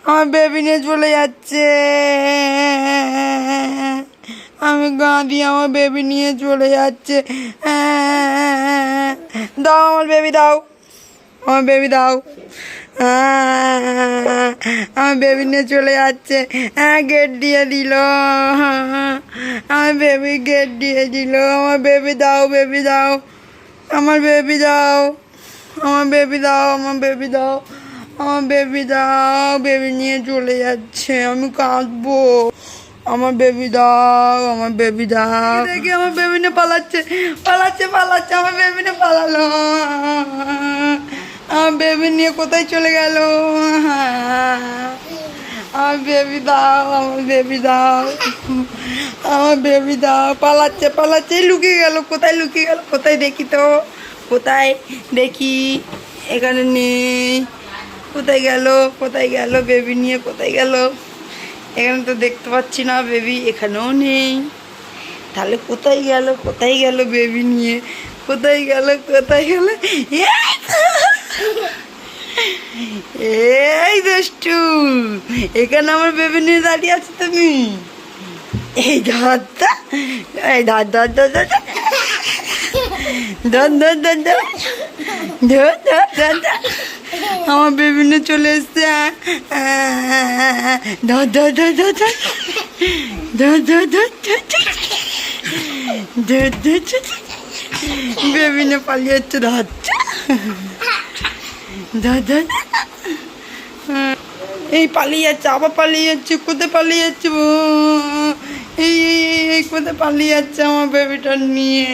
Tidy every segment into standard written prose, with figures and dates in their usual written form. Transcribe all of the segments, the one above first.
আমার বেবি নিয়ে চলে যাচ্ছে। আমি কাঁদি, আমার বেবি নিয়ে চলে যাচ্ছে। দাও আমার বেবি, দাও আমার বেবি, দাও। আমার বেবি নিয়ে চলে যাচ্ছে। গেট দিয়ে দিল, আমার বেবি গেট দিয়ে দিল। আমার বেবি দাও, বেবি দাও, আমার বেবি দাও, আমার বেবি দাও, আমার বেবি দাও, আমার বেবি দাও। বেবি নিয়ে চলে যাচ্ছে, আমি কাঁদবো। আমার বেবি দাও, আমার বেবি দাও। দেখি আমার বেবি নিয়ে পালাচ্ছে, পালাচ্ছে, পালাচ্ছে। আমার বেবি নিয়ে পালালো। আমার বেবি নিয়ে কোথায় চলে গেল? আমার বেবি দাও, আমার বেবি দাও, আমার বেবি দাও। পালাচ্ছে, পালাচ্ছে, লুকিয়ে গেল। কোথায় লুকিয়ে গেল? কোথায় দেখি তো, কোথায় দেখি? এখানে নেই। কোথায় গেল? কোথায় গেল বেবি নিয়ে? কোথায় গেল? এখানে তো দেখতে পাচ্ছি না বেবি, এখানেও নেই। তাহলে কোথায় গেল? কোথায় গেল বেবি নিয়ে? কোথায় গেল? কোথায় গেল? এই দুষ্টু, এখানে আমার বেবি নিয়ে দাঁড়িয়ে আছো তুমি? এই ধরটা, এই ধর ধর ধর ধর ধর ধর ধর ধর ধর ধর ধর ধর। আমার বেবি নিয়ে চলে এসছে। ধর ধর ধর ধর ধর ধর ধর ধর ধর ধর ধর। বেবি নিয়ে পালিয়ে যাচ্ছে। ধরছে, ধর ধর। এই পালিয়ে যাচ্ছে, আবার পালিয়ে যাচ্ছে। কোথায় পালিয়ে যাচ্ছে? এই এই কোথায় পালিয়ে যাচ্ছে আমার বেবিটা নিয়ে?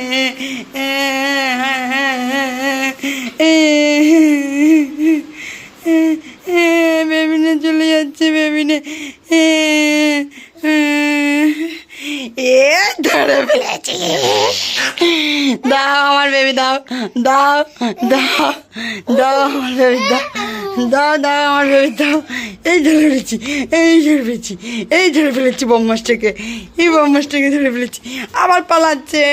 বেবি নিয়ে চলে যাচ্ছে, বেবি নিয়ে। ধরে ফেলেছি। দাও আমার বেবি, দাও, দাও, দাও, দাও আমার বেবি, দাও, দাও, দাও আমার বেবি, দাও। এই ধরে ফেলেছি, এই ধরে ফেলেছি, এই ধরে ফেলেছি বদমাসটাকে, এই বদমাসটাকে ধরে ফেলেছি। আবার পালাচ্ছে।